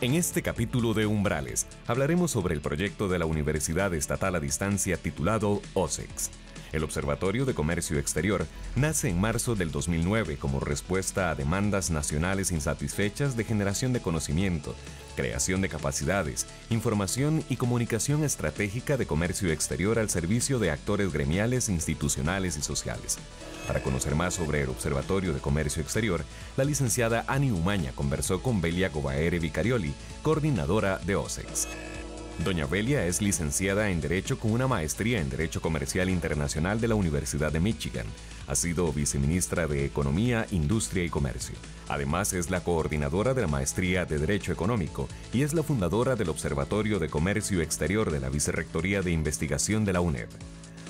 En este capítulo de Umbrales hablaremos sobre el proyecto de la Universidad Estatal a Distancia titulado OSEX. El Observatorio de Comercio Exterior nace en marzo del 2009 como respuesta a demandas nacionales insatisfechas de generación de conocimiento, creación de capacidades, información y comunicación estratégica de comercio exterior al servicio de actores gremiales, institucionales y sociales. Para conocer más sobre el Observatorio de Comercio Exterior, la licenciada Ani Umaña conversó con Belia Gobaere Vicarioli, coordinadora de OSEX. Doña Belia es licenciada en Derecho con una maestría en Derecho Comercial Internacional de la Universidad de Michigan. Ha sido viceministra de Economía, Industria y Comercio. Además, es la coordinadora de la Maestría de Derecho Económico y es la fundadora del Observatorio de Comercio Exterior de la Vicerrectoría de Investigación de la UNED.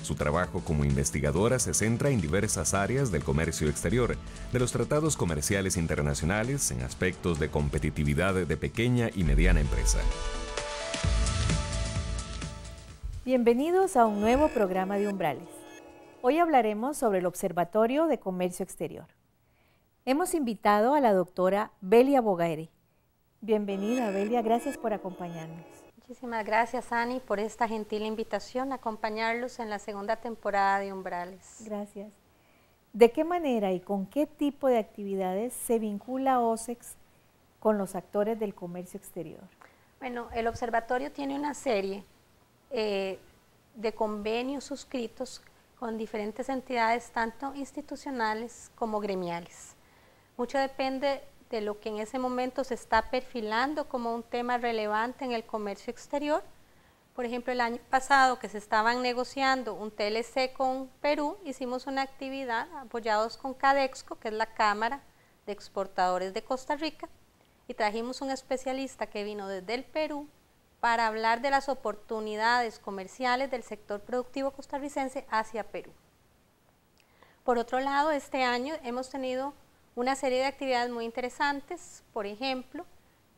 Su trabajo como investigadora se centra en diversas áreas del comercio exterior, de los tratados comerciales internacionales en aspectos de competitividad de pequeña y mediana empresa. Bienvenidos a un nuevo programa de Umbrales. Hoy hablaremos sobre el Observatorio de Comercio Exterior. Hemos invitado a la doctora Belia Gobaere. Bienvenida, Belia, gracias por acompañarnos. Muchísimas gracias, Ani, por esta gentil invitación a acompañarlos en la segunda temporada de Umbrales. Gracias. ¿De qué manera y con qué tipo de actividades se vincula OSEX con los actores del comercio exterior? Bueno, el observatorio tiene una serie de convenios suscritos con diferentes entidades, tanto institucionales como gremiales. Mucho depende de lo que en ese momento se está perfilando como un tema relevante en el comercio exterior. Por ejemplo, el año pasado que se estaban negociando un TLC con Perú, hicimos una actividad apoyados con Cadexco, que es la Cámara de Exportadores de Costa Rica, y trajimos un especialista que vino desde el Perú para hablar de las oportunidades comerciales del sector productivo costarricense hacia Perú. Por otro lado, este año hemos tenido una serie de actividades muy interesantes, por ejemplo,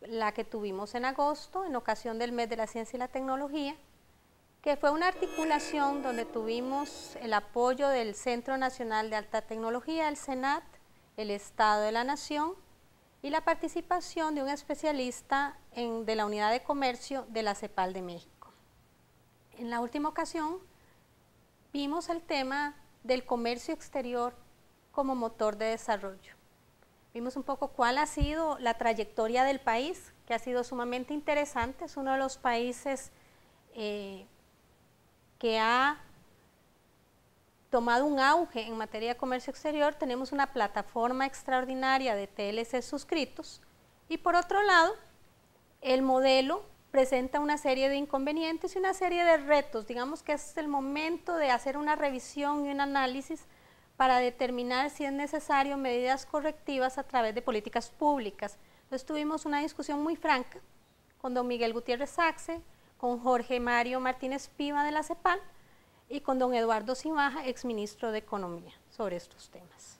la que tuvimos en agosto, en ocasión del Mes de la Ciencia y la Tecnología, que fue una articulación donde tuvimos el apoyo del Centro Nacional de Alta Tecnología, el CENAT, el Estado de la Nación, y la participación de un especialista de la Unidad de Comercio de la CEPAL de México. En la última ocasión vimos el tema del comercio exterior como motor de desarrollo. Vimos un poco cuál ha sido la trayectoria del país, que ha sido sumamente interesante. Es uno de los países que ha tomado un auge en materia de comercio exterior. Tenemos una plataforma extraordinaria de TLC suscritos y por otro lado el modelo presenta una serie de inconvenientes y una serie de retos. Digamos que es el momento de hacer una revisión y un análisis para determinar si es necesario medidas correctivas a través de políticas públicas. Entonces tuvimos una discusión muy franca con don Miguel Gutiérrez Saxe, con Jorge Mario Martínez Piva de la CEPAL y con don Eduardo Simaja, exministro de Economía, sobre estos temas.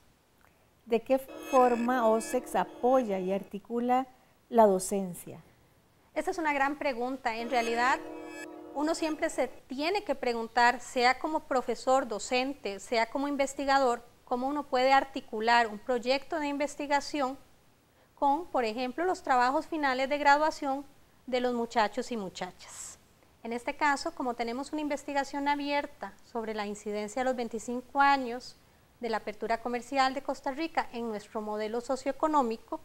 ¿De qué forma OSEX apoya y articula la docencia? Esta es una gran pregunta. En realidad, uno siempre se tiene que preguntar, sea como profesor, docente, sea como investigador, cómo uno puede articular un proyecto de investigación con, por ejemplo, los trabajos finales de graduación de los muchachos y muchachas. En este caso, como tenemos una investigación abierta sobre la incidencia de los 25 años de la apertura comercial de Costa Rica en nuestro modelo socioeconómico,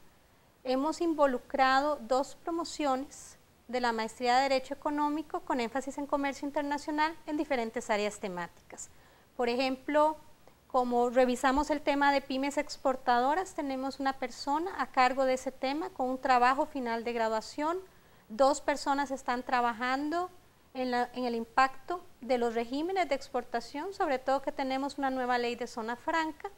hemos involucrado 2 promociones de la Maestría de Derecho Económico con énfasis en comercio internacional en diferentes áreas temáticas. Por ejemplo, como revisamos el tema de pymes exportadoras, tenemos una persona a cargo de ese tema con un trabajo final de graduación. 2 personas están trabajando en el impacto de los regímenes de exportación, sobre todo que tenemos una nueva ley de zona franca.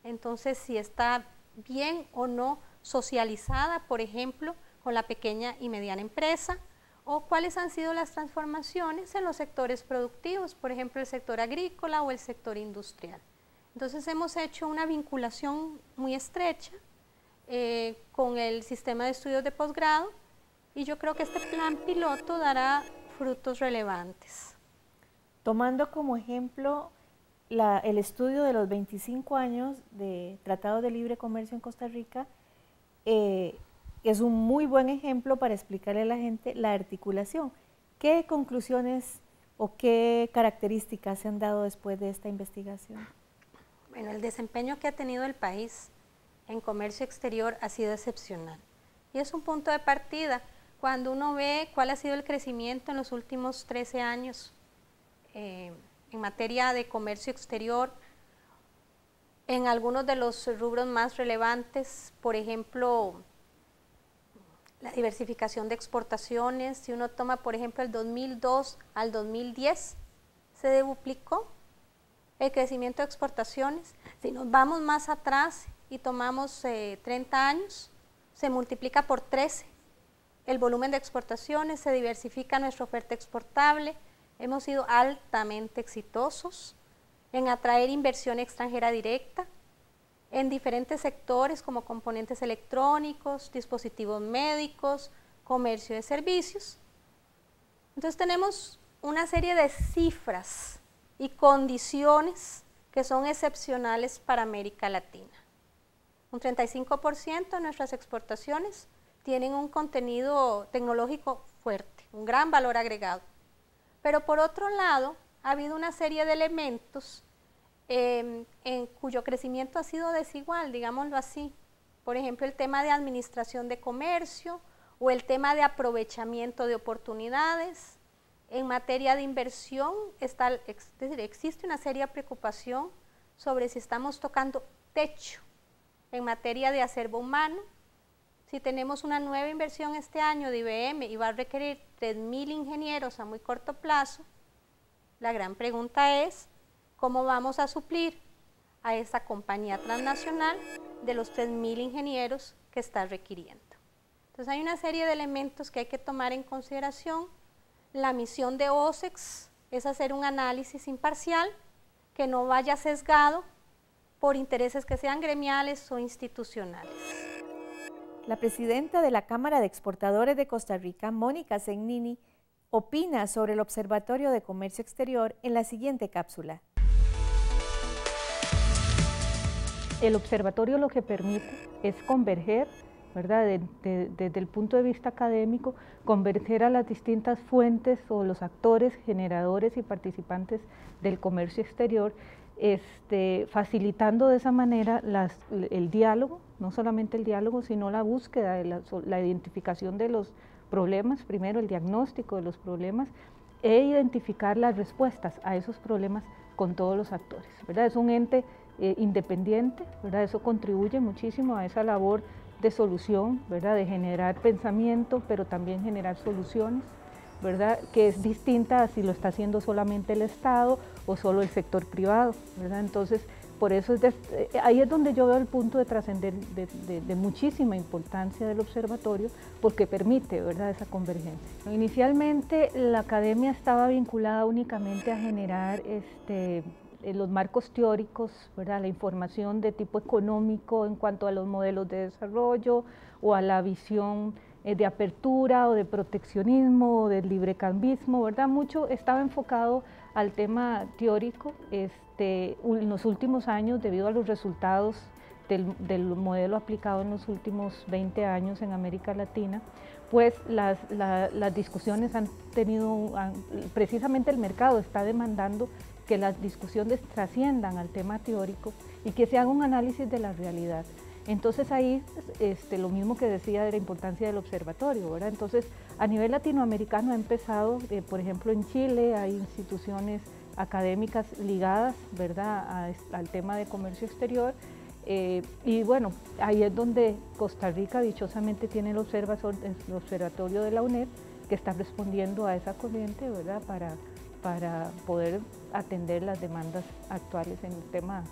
Entonces, si está bien o no socializada, por ejemplo, con la pequeña y mediana empresa, o cuáles han sido las transformaciones en los sectores productivos, por ejemplo, el sector agrícola o el sector industrial. Entonces, hemos hecho una vinculación muy estrecha con el sistema de estudios de posgrado y yo creo que este plan piloto dará frutos relevantes. Tomando como ejemplo el estudio de los 25 años de Tratado de Libre Comercio en Costa Rica, que es un muy buen ejemplo para explicarle a la gente la articulación. ¿Qué conclusiones o qué características se han dado después de esta investigación? Bueno, el desempeño que ha tenido el país en comercio exterior ha sido excepcional. Y es un punto de partida cuando uno ve cuál ha sido el crecimiento en los últimos 13 años en materia de comercio exterior, en algunos de los rubros más relevantes, por ejemplo, la diversificación de exportaciones. Si uno toma, por ejemplo, el 2002 al 2010, se duplicó el crecimiento de exportaciones. Si nos vamos más atrás y tomamos 30 años, se multiplica por 13 el volumen de exportaciones, se diversifica nuestra oferta exportable, hemos sido altamente exitosos en atraer inversión extranjera directa en diferentes sectores como componentes electrónicos, dispositivos médicos, comercio de servicios. Entonces tenemos una serie de cifras y condiciones que son excepcionales para América Latina. Un 35% de nuestras exportaciones tienen un contenido tecnológico fuerte, un gran valor agregado. Pero por otro lado, ha habido una serie de elementos en cuyo crecimiento ha sido desigual, digámoslo así. Por ejemplo, el tema de administración de comercio o el tema de aprovechamiento de oportunidades. En materia de inversión, existe una seria preocupación sobre si estamos tocando techo en materia de acervo humano. Si tenemos una nueva inversión este año de IBM y va a requerir 3.000 ingenieros a muy corto plazo, la gran pregunta es, ¿cómo vamos a suplir a esta compañía transnacional de los 3.000 ingenieros que está requiriendo? Entonces hay una serie de elementos que hay que tomar en consideración. La misión de OSEX es hacer un análisis imparcial que no vaya sesgado por intereses que sean gremiales o institucionales. La presidenta de la Cámara de Exportadores de Costa Rica, Mónica Zegnini, opina sobre el Observatorio de Comercio Exterior en la siguiente cápsula. El observatorio lo que permite es converger, ¿verdad? Desde el punto de vista académico, converger a las distintas fuentes o los actores, generadores y participantes del comercio exterior, facilitando de esa manera el diálogo, no solamente el diálogo, sino la búsqueda, la identificación de los problemas, primero el diagnóstico de los problemas e identificar las respuestas a esos problemas con todos los actores, ¿verdad? Es un ente independiente, ¿verdad? Eso contribuye muchísimo a esa labor de solución, ¿verdad? De generar pensamiento, pero también generar soluciones, ¿verdad? Que es distinta a si lo está haciendo solamente el Estado o solo el sector privado, ¿verdad? Entonces, por eso ahí es donde yo veo el punto de trascender de muchísima importancia del observatorio, porque permite, ¿verdad?, esa convergencia. Inicialmente la academia estaba vinculada únicamente a generar los marcos teóricos, ¿verdad?, la información de tipo económico en cuanto a los modelos de desarrollo o a la visión de apertura o de proteccionismo o del librecambismo, ¿verdad? Mucho estaba enfocado al tema teórico. En los últimos años, debido a los resultados del modelo aplicado en los últimos 20 años en América Latina, pues las discusiones precisamente el mercado está demandando que las discusiones trasciendan al tema teórico y que se haga un análisis de la realidad. Entonces ahí, lo mismo que decía de la importancia del observatorio, ¿verdad? Entonces, a nivel latinoamericano ha empezado, por ejemplo, en Chile hay instituciones académicas ligadas, ¿verdad?, al tema de comercio exterior, y bueno, ahí es donde Costa Rica dichosamente tiene el observatorio de la UNED, que está respondiendo a esa corriente, ¿verdad?, para poder atender las demandas actuales en el tema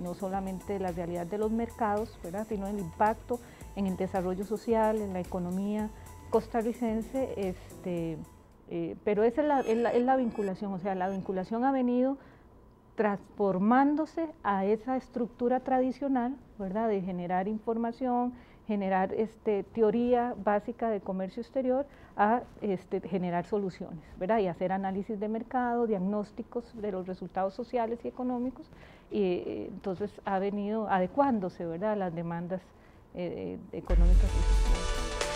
no solamente de la realidad de los mercados, ¿verdad?, sino el impacto en el desarrollo social, en la economía costarricense, pero esa es la vinculación, o sea, la vinculación ha venido transformándose a esa estructura tradicional, ¿verdad?, de generar información, generar teoría básica de comercio exterior, a generar soluciones, ¿verdad?, y hacer análisis de mercado, diagnósticos de los resultados sociales y económicos, y entonces ha venido adecuándose, ¿verdad?, a las demandas económicas y sociales.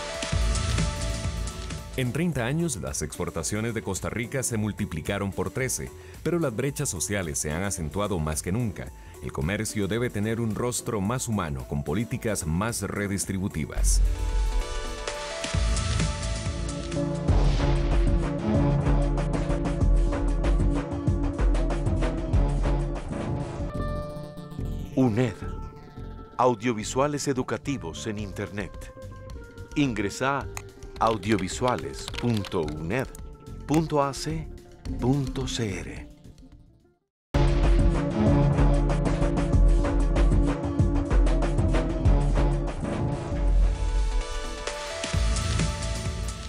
En 30 años, las exportaciones de Costa Rica se multiplicaron por 13, pero las brechas sociales se han acentuado más que nunca. El comercio debe tener un rostro más humano, con políticas más redistributivas. UNED. Audiovisuales educativos en Internet. Ingresa a audiovisuales.uned.ac.cr.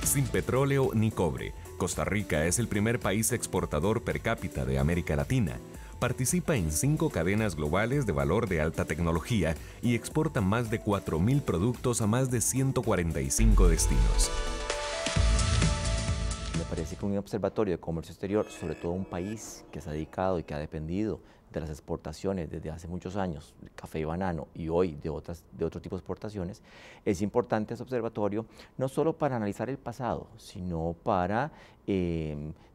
Sin petróleo ni cobre, Costa Rica es el primer país exportador per cápita de América Latina. Participa en 5 cadenas globales de valor de alta tecnología y exporta más de 4.000 productos a más de 145 destinos. Me parece que un observatorio de comercio exterior, sobre todo un país que se ha dedicado y que ha dependido de las exportaciones desde hace muchos años, café y banano, y hoy de otro tipo de exportaciones, es importante ese observatorio no solo para analizar el pasado, sino para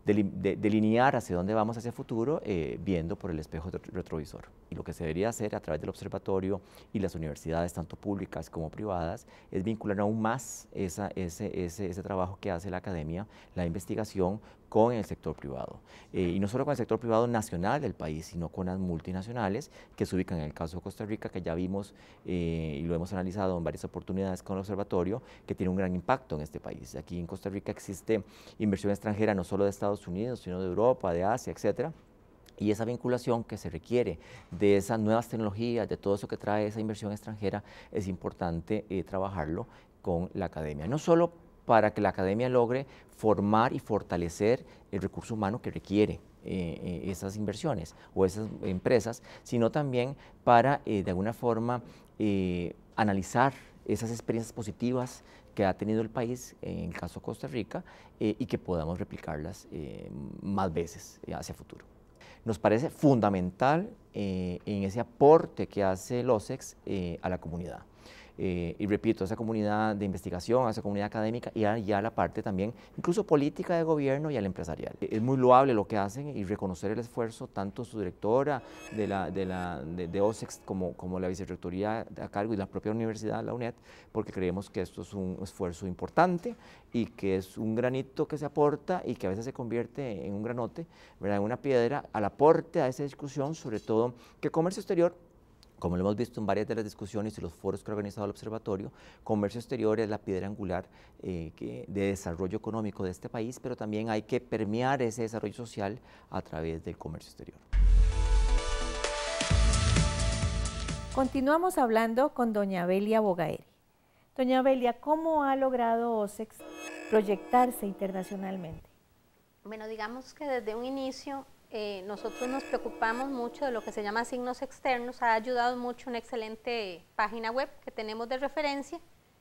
delinear hacia dónde vamos hacia el futuro, viendo por el espejo retrovisor. Y lo que se debería hacer a través del observatorio y las universidades, tanto públicas como privadas, es vincular aún más ese trabajo que hace la academia, la investigación, con el sector privado. Y no solo con el sector privado nacional del país, sino con las multinacionales que se ubican en el caso de Costa Rica, que ya vimos y lo hemos analizado en varias oportunidades con el observatorio, que tiene un gran impacto en este país. Aquí en Costa Rica existe inversión extranjera no solo de Estados Unidos, sino de Europa, de Asia, etcétera. Y esa vinculación que se requiere de esas nuevas tecnologías, de todo eso que trae esa inversión extranjera, es importante trabajarlo con la academia. No solo para que la academia logre formar y fortalecer el recurso humano que requiere esas inversiones o esas empresas, sino también para, de alguna forma, analizar esas experiencias positivas que ha tenido el país, en el caso de Costa Rica, y que podamos replicarlas más veces hacia futuro. Nos parece fundamental en ese aporte que hace el OSEX a la comunidad. Y repito, esa comunidad de investigación, esa comunidad académica y ya la parte también, incluso política de gobierno y al empresarial. Es muy loable lo que hacen y reconocer el esfuerzo, tanto su directora de OSEX como la vicerrectoría a cargo y la propia universidad, la UNED, porque creemos que esto es un esfuerzo importante y que es un granito que se aporta y que a veces se convierte en un granote, ¿verdad?, en una piedra al aporte a esa discusión, sobre todo que comercio exterior, como lo hemos visto en varias de las discusiones y los foros que ha organizado el observatorio, comercio exterior es la piedra angular de desarrollo económico de este país, pero también hay que permear ese desarrollo social a través del comercio exterior. Continuamos hablando con doña Belia Bogaeri. Doña Belia, ¿cómo ha logrado OSEX proyectarse internacionalmente? Bueno, digamos que desde un inicio nosotros nos preocupamos mucho de lo que se llama signos externos. Ha ayudado mucho una excelente página web que tenemos de referencia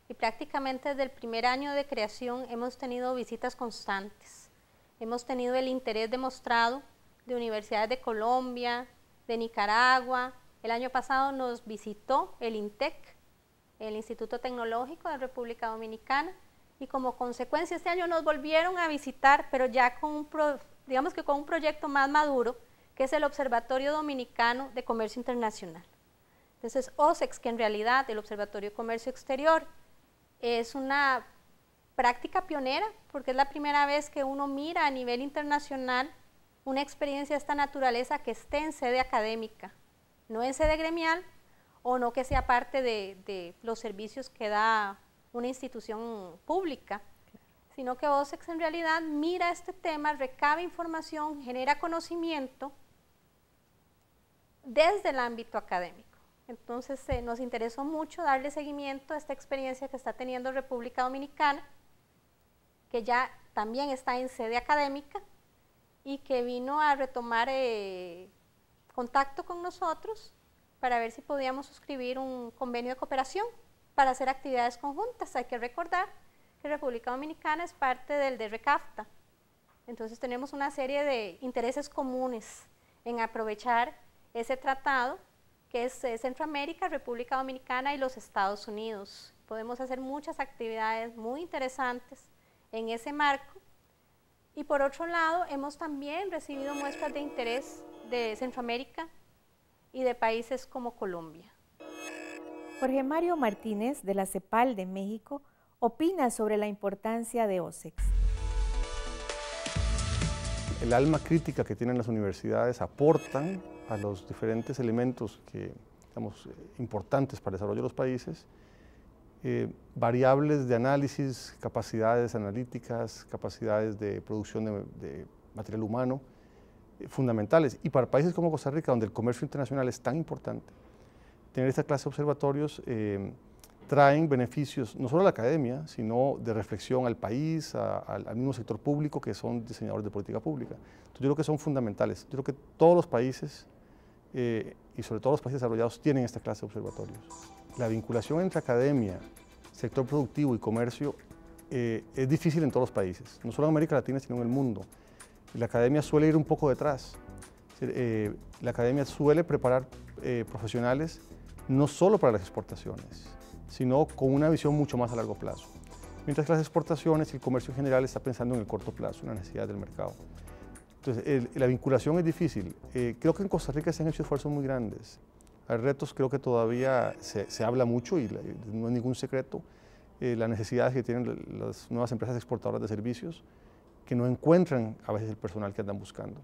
y prácticamente desde el primer año de creación hemos tenido visitas constantes. Hemos tenido el interés demostrado de universidades de Colombia, de Nicaragua. El año pasado nos visitó el INTEC, el Instituto Tecnológico de República Dominicana, y como consecuencia este año nos volvieron a visitar, pero ya con digamos que con un proyecto más maduro, que es el Observatorio Dominicano de Comercio Internacional. Entonces, OSEX, que en realidad el Observatorio de Comercio Exterior es una práctica pionera, porque es la primera vez que uno mira a nivel internacional una experiencia de esta naturaleza que esté en sede académica, no en sede gremial, o no que sea parte de los servicios que da una institución pública, sino que OSEX en realidad mira este tema, recaba información, genera conocimiento desde el ámbito académico. Entonces nos interesó mucho darle seguimiento a esta experiencia que está teniendo República Dominicana, que ya también está en sede académica y que vino a retomar contacto con nosotros para ver si podíamos suscribir un convenio de cooperación para hacer actividades conjuntas. Hay que recordar que República Dominicana es parte del DRCAFTA. Entonces tenemos una serie de intereses comunes en aprovechar ese tratado que es Centroamérica, República Dominicana y los Estados Unidos. Podemos hacer muchas actividades muy interesantes en ese marco. Y por otro lado, hemos también recibido muestras de interés de Centroamérica y de países como Colombia. Jorge Mario Martínez, de la CEPAL de México, opina sobre la importancia de OSEX. El alma crítica que tienen las universidades aportan a los diferentes elementos que, digamos, importantes para el desarrollo de los países, variables de análisis, capacidades analíticas, capacidades de producción de material humano, fundamentales. Y para países como Costa Rica, donde el comercio internacional es tan importante, tener esta clase de observatorios traen beneficios no solo a la academia, sino de reflexión al país, al mismo sector público, que son diseñadores de política pública. Entonces, yo creo que son fundamentales. Yo creo que todos los países, y sobre todo los países desarrollados, tienen esta clase de observatorios. La vinculación entre academia, sector productivo y comercio es difícil en todos los países, no solo en América Latina, sino en el mundo. La academia suele ir un poco detrás. La academia suele preparar profesionales no solo para las exportaciones, sino con una visión mucho más a largo plazo. Mientras que las exportaciones y el comercio en general está pensando en el corto plazo, en la necesidad del mercado. Entonces, la vinculación es difícil. Creo que en Costa Rica se han hecho esfuerzos muy grandes. Hay retos, creo que todavía se habla mucho y no es ningún secreto, las necesidades que tienen las nuevas empresas exportadoras de servicios, que no encuentran a veces el personal que andan buscando.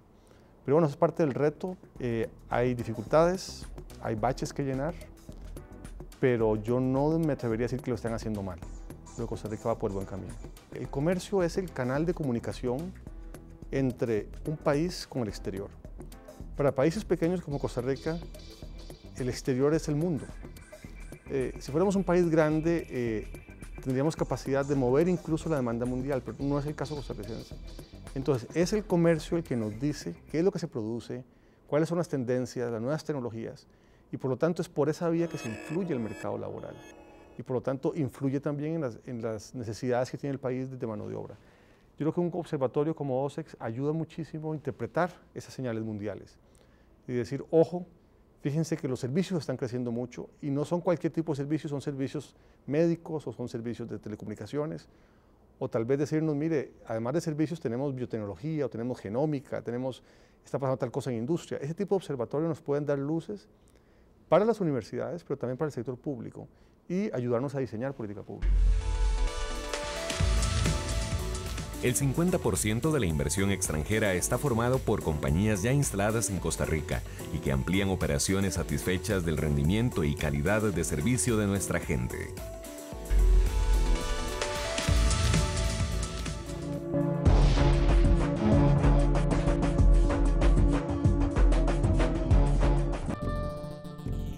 Pero bueno, eso es parte del reto. Hay dificultades, hay baches que llenar, pero yo no me atrevería a decir que lo están haciendo mal. Creo que Costa Rica va por el buen camino. El comercio es el canal de comunicación entre un país con el exterior. Para países pequeños como Costa Rica, el exterior es el mundo. Si fuéramos un país grande, tendríamos capacidad de mover incluso la demanda mundial, pero no es el caso costarricense. Entonces, es el comercio el que nos dice qué es lo que se produce, cuáles son las tendencias, las nuevas tecnologías, y por lo tanto es por esa vía que se influye el mercado laboral, y por lo tanto influye también en las necesidades que tiene el país de mano de obra. Yo creo que un observatorio como OSEX ayuda muchísimo a interpretar esas señales mundiales y decir, ojo, fíjense que los servicios están creciendo mucho y no son cualquier tipo de servicios, son servicios médicos o son servicios de telecomunicaciones, o tal vez decirnos, mire, además de servicios tenemos biotecnología o tenemos genómica, está pasando tal cosa en industria. Ese tipo de observatorios nos pueden dar luces para las universidades, pero también para el sector público y ayudarnos a diseñar política pública. El 50% de la inversión extranjera está formado por compañías ya instaladas en Costa Rica y que amplían operaciones satisfechas del rendimiento y calidad de servicio de nuestra gente.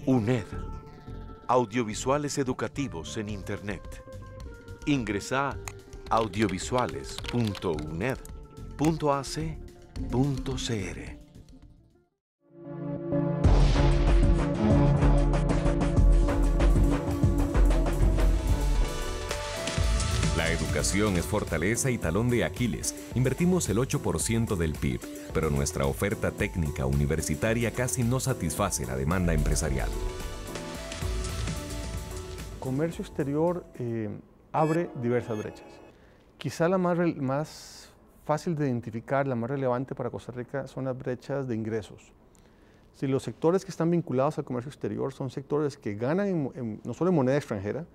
UNED, audiovisuales educativos en Internet. Ingresa audiovisuales.uned.ac.cr. La educación es fortaleza y talón de Aquiles. Invertimos el 8% del PIB, pero nuestra oferta técnica universitaria casi no satisface la demanda empresarial. Comercio exterior abre diversas brechas. Quizá la más fácil de identificar, la más relevante para Costa Rica son las brechas de ingresos. Si los sectores que están vinculados al comercio exterior son sectores que ganan no solo en moneda extranjera,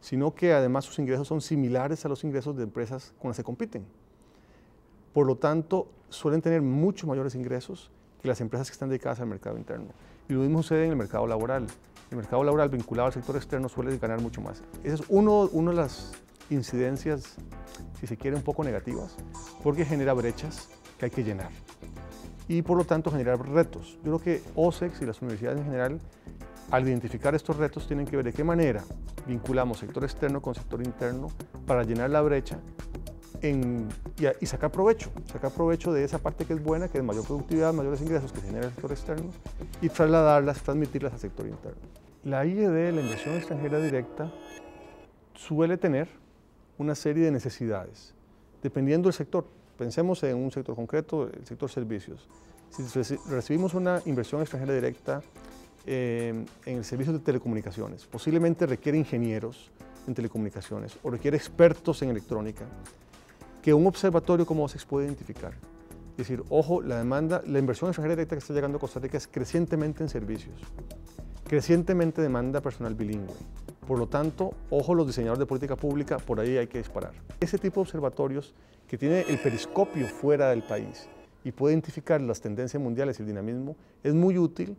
sino que además sus ingresos son similares a los ingresos de empresas con las que compiten. Por lo tanto, suelen tener mucho mayores ingresos que las empresas que están dedicadas al mercado interno. Y lo mismo sucede en el mercado laboral. El mercado laboral vinculado al sector externo suele ganar mucho más. Esa es una de las incidencias, si se quiere, un poco negativas, porque genera brechas que hay que llenar. Y por lo tanto genera retos. Yo creo que OSEX y las universidades en general, al identificar estos retos, tienen que ver de qué manera vinculamos sector externo con sector interno para llenar la brecha y sacar provecho de esa parte que es buena, que es mayor productividad, mayores ingresos que genera el sector externo, y transmitirlas al sector interno. La IED, la inversión extranjera directa, suele tener una serie de necesidades, dependiendo del sector. Pensemos en un sector concreto, el sector servicios. Si recibimos una inversión extranjera directa en el servicio de telecomunicaciones, posiblemente requiere ingenieros en telecomunicaciones o requiere expertos en electrónica. que un observatorio como OSEX puede identificar. Es decir, ojo, la inversión extranjera directa que está llegando a Costa Rica es crecientemente en servicios, crecientemente demanda personal bilingüe. Por lo tanto, ojo los diseñadores de política pública, por ahí hay que disparar. Ese tipo de observatorios que tiene el periscopio fuera del país y puede identificar las tendencias mundiales y el dinamismo es muy útil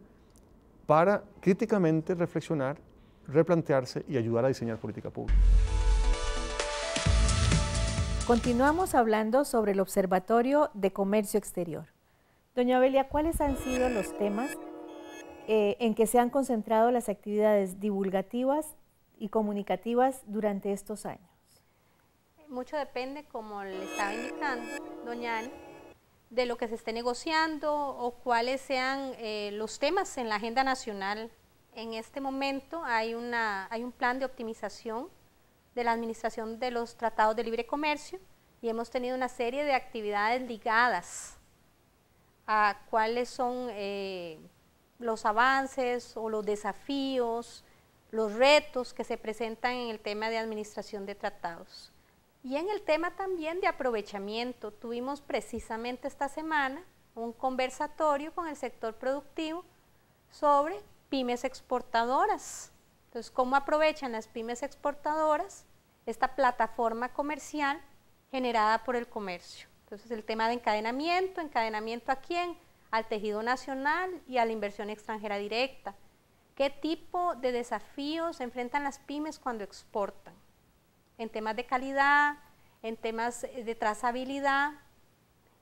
para críticamente reflexionar, replantearse y ayudar a diseñar política pública. Continuamos hablando sobre el Observatorio de Comercio Exterior. Doña Belia, ¿cuáles han sido los temas en que se han concentrado las actividades divulgativas y comunicativas durante estos años? Mucho depende, como le estaba indicando doña Ani, de lo que se esté negociando o cuáles sean los temas en la agenda nacional. En este momento hay un plan de optimización de la administración de los tratados de libre comercio y hemos tenido una serie de actividades ligadas a cuáles son los avances o los desafíos, los retos que se presentan en el tema de administración de tratados. Y en el tema también de aprovechamiento, tuvimos precisamente esta semana un conversatorio con el sector productivo sobre pymes exportadoras. Entonces, ¿cómo aprovechan las pymes exportadoras esta plataforma comercial generada por el comercio? Entonces, el tema de encadenamiento ¿a quién? Al tejido nacional y a la inversión extranjera directa. ¿Qué tipo de desafíos enfrentan las pymes cuando exportan? En temas de calidad, en temas de trazabilidad,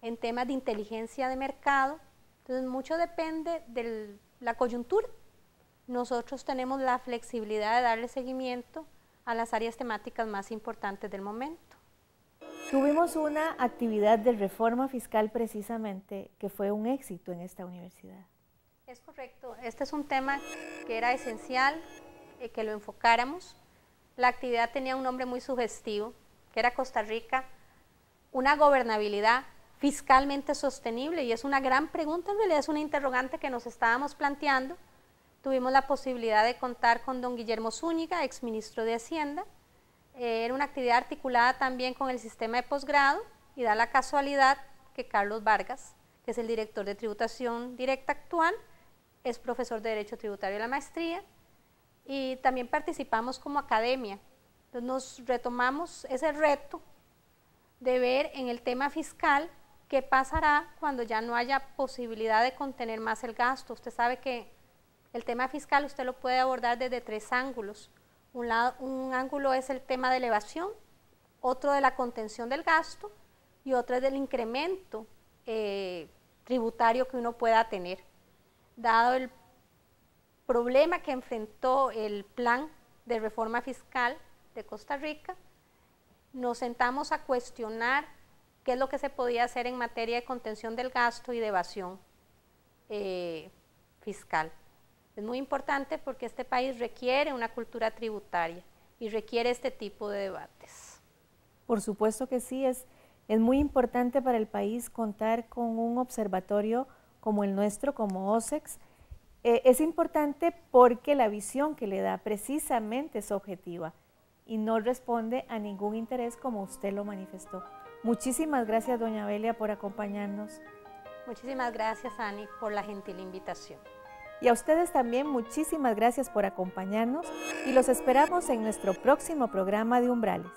en temas de inteligencia de mercado. Entonces, mucho depende de la coyuntura. Nosotros tenemos la flexibilidad de darle seguimiento a las áreas temáticas más importantes del momento. Tuvimos una actividad de reforma fiscal precisamente que fue un éxito en esta universidad. Es correcto, este es un tema que era esencial que lo enfocáramos. La actividad tenía un nombre muy sugestivo, que era Costa Rica, una gobernabilidad fiscalmente sostenible, y es una gran pregunta, en realidad es una interrogante que nos estábamos planteando. Tuvimos la posibilidad de contar con don Guillermo Zúñiga, exministro de Hacienda. Era una actividad articulada también con el sistema de posgrado y da la casualidad que Carlos Vargas, que es el director de tributación directa actual, es profesor de Derecho Tributario de la maestría y también participamos como academia. Entonces nos retomamos ese reto de ver en el tema fiscal qué pasará cuando ya no haya posibilidad de contener más el gasto. Usted sabe que el tema fiscal usted lo puede abordar desde 3 ángulos. Un ángulo es el tema de elevación, otro de la contención del gasto y otro es del incremento tributario que uno pueda tener. Dado el problema que enfrentó el plan de reforma fiscal de Costa Rica, nos sentamos a cuestionar qué es lo que se podía hacer en materia de contención del gasto y de evasión fiscal. Es muy importante porque este país requiere una cultura tributaria y requiere este tipo de debates. Por supuesto que sí, es muy importante para el país contar con un observatorio como el nuestro, como OSEX. Es importante porque la visión que le da precisamente es objetiva y no responde a ningún interés como usted lo manifestó. Muchísimas gracias, doña Belia, por acompañarnos. Muchísimas gracias, Ani, por la gentil invitación. Y a ustedes también muchísimas gracias por acompañarnos y los esperamos en nuestro próximo programa de Umbrales.